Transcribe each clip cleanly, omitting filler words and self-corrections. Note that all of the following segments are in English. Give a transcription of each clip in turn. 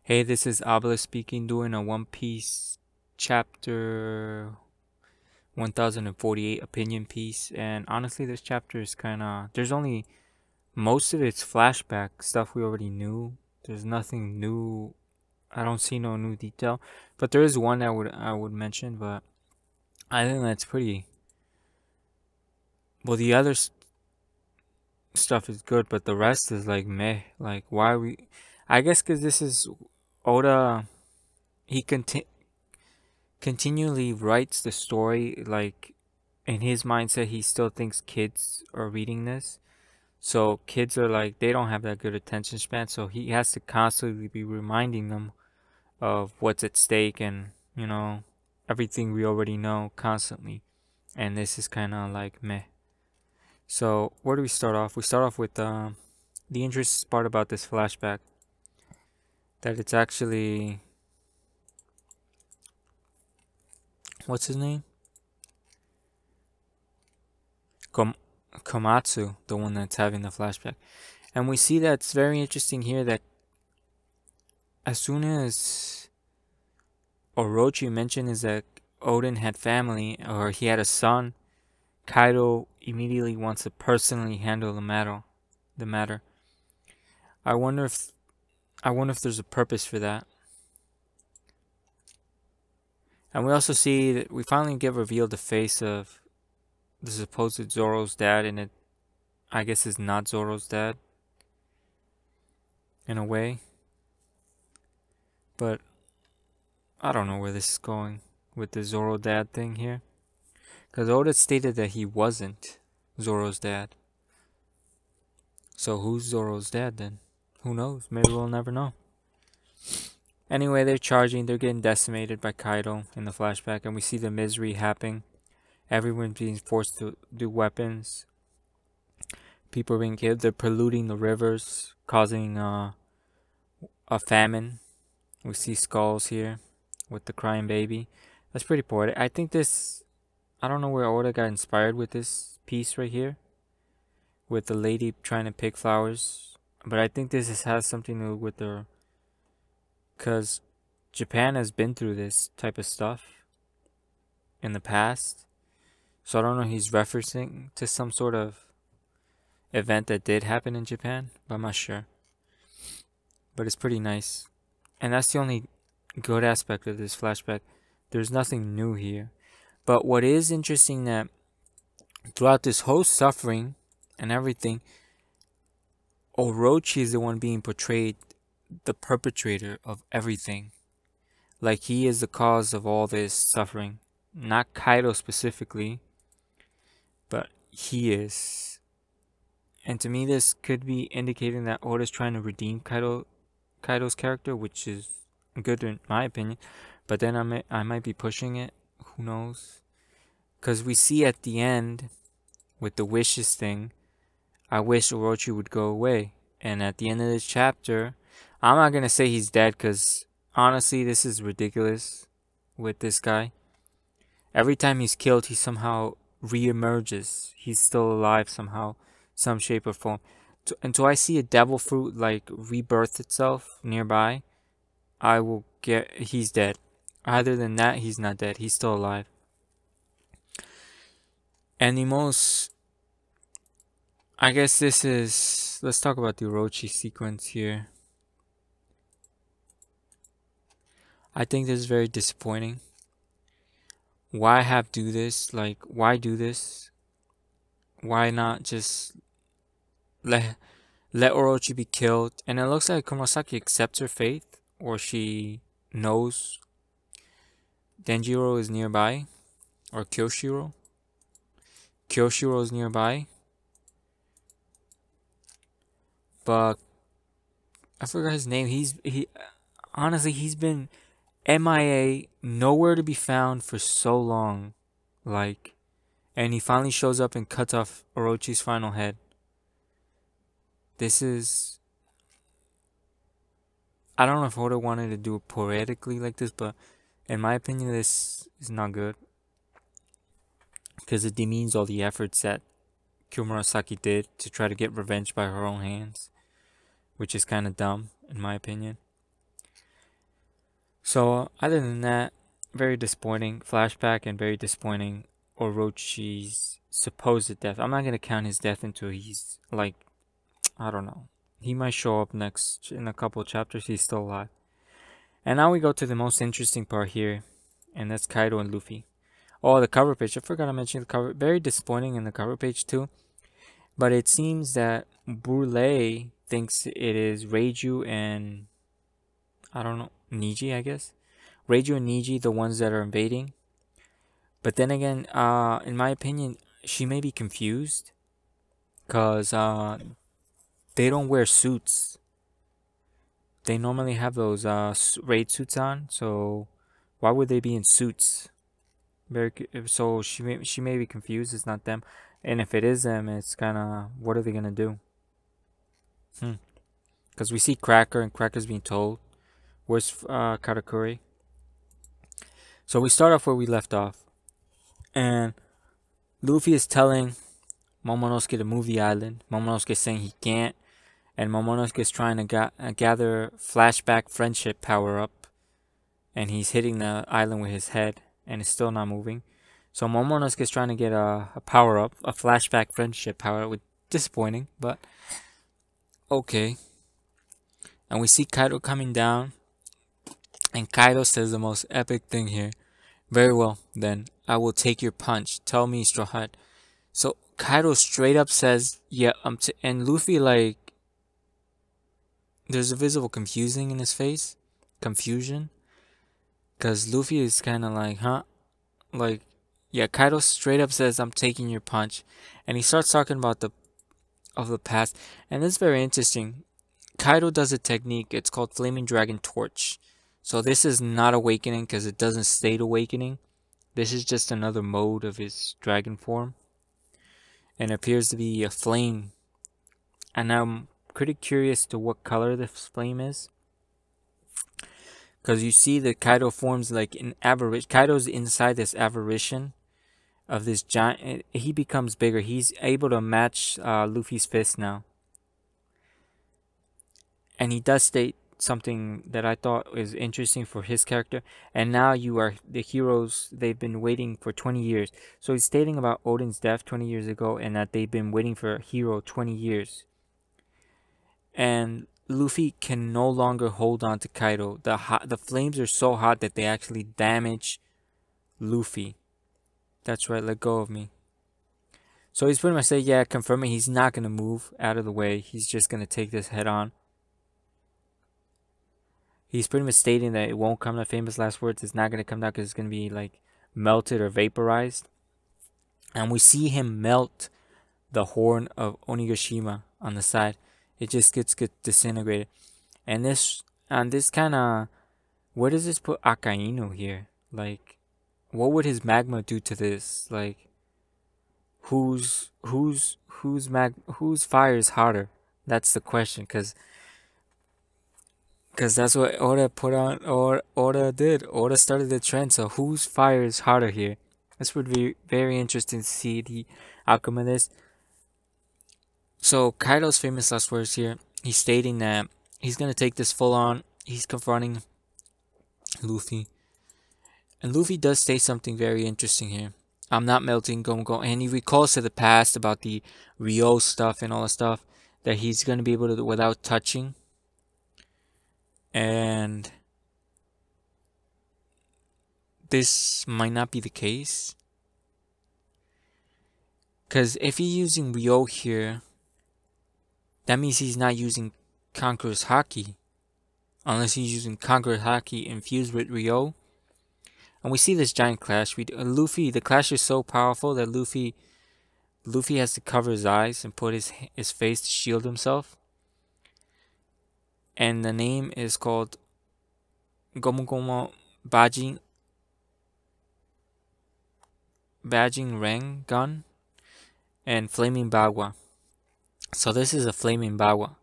Hey, this is Abla speaking, doing a One Piece chapter 1048 opinion piece. And honestly, this chapter is kind of, there's only, most of it's flashback stuff we already knew. There's nothing new. I don't see no new detail, but there is one I would mention, but I think that's pretty, well, the other stuff is good, but the rest is like meh. Like, why are we, I guess because this is Oda, he continually writes the story, like in his mindset he still thinks kids are reading this, so kids are like, they don't have that good attention span, so he has to constantly be reminding them of what's at stake, and everything we already know constantly. And this is kind of like meh. So where do we start off? We start off with the interesting part about this flashback, that it's actually, what's his name, Komatsu, the one that's having the flashback. And we see that it's very interesting here that as soon as Orochi mentioned is that Odin had family, or he had a son, Kaido immediately wants to personally handle the matter. The matter. I wonder if there's a purpose for that. And we also see that we finally get revealed the face of the supposed Zoro's dad, and it, I guess, is not Zoro's dad in a way. But I don't know where this is going with the Zoro dad thing here, because Oda stated that he wasn't Zoro's dad. So who's Zoro's dad then? Who knows? Maybe we'll never know. Anyway, they're charging. They're getting decimated by Kaido in the flashback, and we see the misery happening. Everyone being forced to do weapons. People are being killed. They're polluting the rivers, causing a famine. We see skulls here with the crying baby. That's pretty poetic. I think this, I don't know where Oda got inspired with this piece right here, with the lady trying to pick flowers, but I think this has something to do with the, because Japan has been through this type of stuff in the past. So I don't know, he's referencing to some sort of event that did happen in Japan, but I'm not sure. But it's pretty nice. And that's the only good aspect of this flashback. There's nothing new here. But what is interesting, that throughout this whole suffering and everything, Orochi is the one being portrayed the perpetrator of everything. Like he is the cause of all this suffering. Not Kaido specifically, but he is. And to me, this could be indicating that Oda's trying to redeem Kaido's character, which is good in my opinion. But then I might be pushing it. Who knows? Because we see at the end with the wishes thing, I wish Orochi would go away. And at the end of this chapter, I'm not going to say he's dead, because honestly, this is ridiculous with this guy. Every time he's killed, he somehow re-emerges. He's still alive somehow, some shape or form. Until I see a devil fruit like rebirth itself nearby, I will get he's dead. Other than that, he's not dead. He's still alive. And the most, I guess this is, let's talk about the Orochi sequence here. I think this is very disappointing. Why do this? Like, why do this? Why not just let Orochi be killed? And it looks like Kurosaki accepts her fate, or she knows Denjiro is nearby, or Kyoshiro. Kyoshiro is nearby, but I forgot his name. Honestly, he's been MIA, nowhere to be found for so long, like, and he finally shows up and cuts off Orochi's final head. This is, I don't know if Oda wanted to do it poetically like this, but in my opinion, this is not good, because it demeans all the efforts that Kurosaki did to try to get revenge by her own hands, which is kind of dumb in my opinion. So other than that, very disappointing flashback and very disappointing Orochi's supposed death. I'm not gonna count his death until he's like, I don't know. He might show up next in a couple of chapters. He's still alive. And now we go to the most interesting part here, and that's Kaido and Luffy. Oh, the cover page. I forgot to mention the cover. Very disappointing in the cover page too. But it seems that Brule thinks it is Reiju and I don't know, Niji, I guess. Reiju and Niji, the ones that are invading. But then again, in my opinion, she may be confused because they don't wear suits. They normally have those raid suits on, so why would they be in suits? So she may be confused. It's not them, and if it is them, it's kind of what are they gonna do? Because we see Cracker and Cracker's being told, where's Katakuri? So we start off where we left off, and Luffy is telling Momonosuke to move the island. Momonosuke is saying he can't, and Momonosuke is trying to gather flashback friendship power up, and he's hitting the island with his head, and it's still not moving. So Momonosuke is trying to get a power up, a flashback friendship power up. Disappointing, but okay. And we see Kaido coming down, and Kaido says the most epic thing here. Very well, then I will take your punch. Tell me, Straw Hat. So Kaido straight up says, "Yeah, and Luffy like, there's a visible confusion in his face, confusion, because Luffy is kind of like, huh, like, yeah. Kaido straight up says, "I'm taking your punch," and he starts talking about the past, and it's very interesting. Kaido does a technique. It's called Flaming Dragon Torch. So this is not awakening because it doesn't state awakening. This is just another mode of his dragon form. And it appears to be a flame. And I'm pretty curious to what color this flame is. Because you see the Kaido forms like an aberration. Kaido's inside this aberration of this giant. He becomes bigger. He's able to match Luffy's fist now. And he does state something that I thought was interesting for his character. And now you are the heroes they've been waiting for 20 years. So he's stating about Odin's death 20 years ago and that they've been waiting for a hero 20 years. And Luffy can no longer hold on to Kaido. The flames are so hot that they actually damage Luffy. That's right, let go of me. So he's pretty much saying, yeah, confirming he's not going to move out of the way. He's just going to take this head on. He's pretty much stating that it won't come to famous last words. It's not going to come down because it's going to be like melted or vaporized. And we see him melt the horn of Onigashima on the side. It just gets disintegrated. And this kind of, where does this put Akainu here? Like, what would his magma do to this? Like, whose fire is hotter? That's the question, because that's what Oda put on, or Oda did. Oda started the trend, so whose fire is harder here? This would be very interesting to see the outcome of this. So Kaido's famous last words here, he's stating that he's going to take this full on. He's confronting Luffy. And Luffy does say something very interesting here. I'm not melting, go. And he recalls to the past about the Ryo stuff and all the stuff that he's going to be able to do without touching. And this might not be the case. Because if he's using Ryo here, that means he's not using Conqueror's Haki. Unless he's using Conqueror's Haki infused with Ryo. And we see this giant clash. Luffy, the clash is so powerful that Luffy has to cover his eyes and put his face to shield himself. And the name is called Gomu Gomu Bajin Ren Gun and Flaming Bagua. So this is a Flaming Bagua.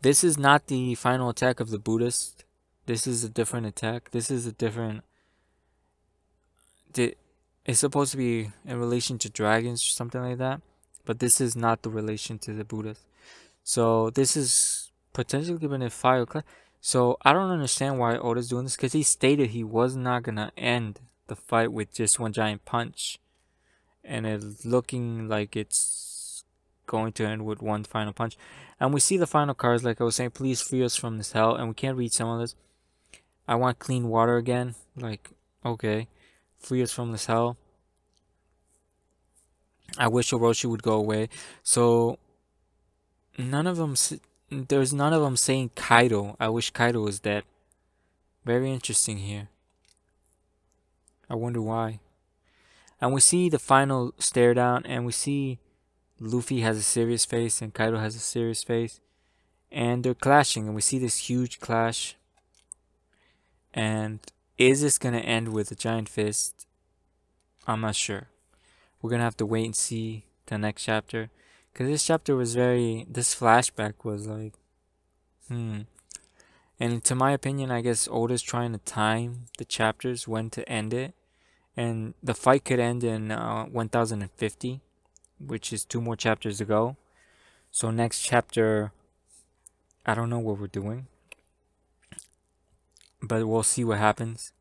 This is not the final attack of the Buddhist. This is a different attack. This is a different... It's supposed to be in relation to dragons or something like that. But this is not the relation to the Buddhist. So this is potentially given a fire clash. So I don't understand why Oda's doing this, because he stated he was not gonna end the fight with just one giant punch, and it's looking like it's going to end with one final punch. And we see the final cards, like I was saying, please free us from this hell. And we can't read some of this. I want clean water again. Like, okay, free us from this hell. I wish Orochi would go away. So none of them. There's none of them saying Kaido. I wish Kaido was dead. Very interesting here. I wonder why. And we see the final stare down, and we see Luffy has a serious face and Kaido has a serious face, and they're clashing, and we see this huge clash. And is this gonna end with a giant fist? I'm not sure. We're gonna have to wait and see the next chapter, because this chapter was this flashback was like, And to my opinion, I guess Oda's trying to time the chapters when to end it, and the fight could end in 1050, which is 2 more chapters to go. So next chapter, I don't know what we're doing, but we'll see what happens.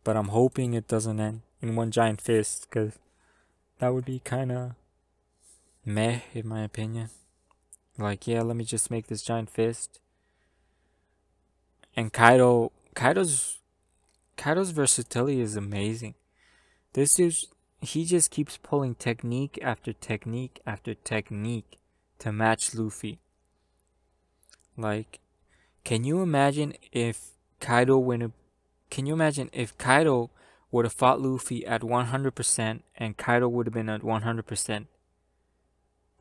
But I'm hoping it doesn't end in one giant fist, because that would be kind of meh in my opinion. Like, yeah, let me just make this giant fist. And Kaido's versatility is amazing. This dude, he just keeps pulling technique after technique after technique to match Luffy. Like, can you imagine if Kaido would have fought Luffy at 100% and Kaido would have been at 100%?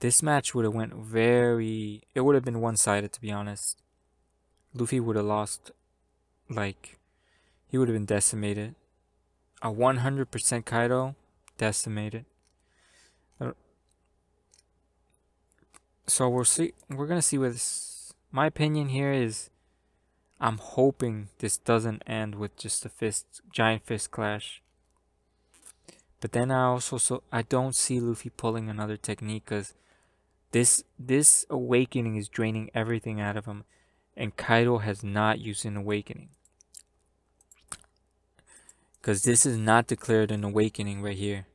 This match would have it would have been one-sided, to be honest. Luffy would have lost, like, he would have been decimated. A 100% Kaido, decimated. So we're gonna see what this, my opinion here is, I'm hoping this doesn't end with just a giant fist clash. But then I don't see Luffy pulling another technique, because this awakening is draining everything out of him, and Kaido has not used an awakening, because this is not declared an awakening right here.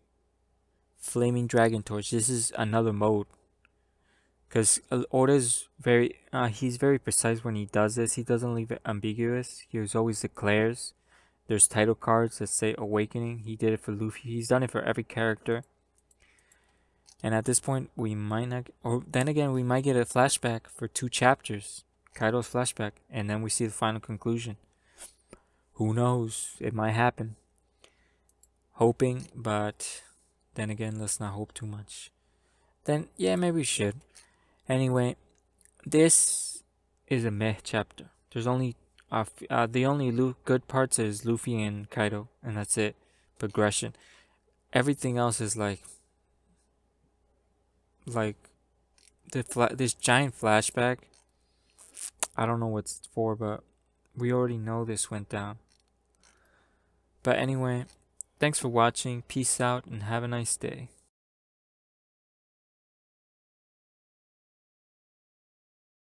Flaming Dragon Torch. This is another mode. Because Oda's he's very precise when he does this. He doesn't leave it ambiguous. He always declares. There's title cards that say Awakening. He did it for Luffy. He's done it for every character. And at this point, we might not... Or then again, we might get a flashback for 2 chapters. Kaido's flashback. And then we see the final conclusion. Who knows? It might happen. Hoping, but... Then again, let's not hope too much. Then, yeah, maybe we should. Anyway, this is a meh chapter. There's only... the only good parts is Luffy and Kaido. And that's it. Progression. Everything else is like this giant flashback. I don't know what it's for, but we already know this went down. But anyway, thanks for watching. Peace out and have a nice day.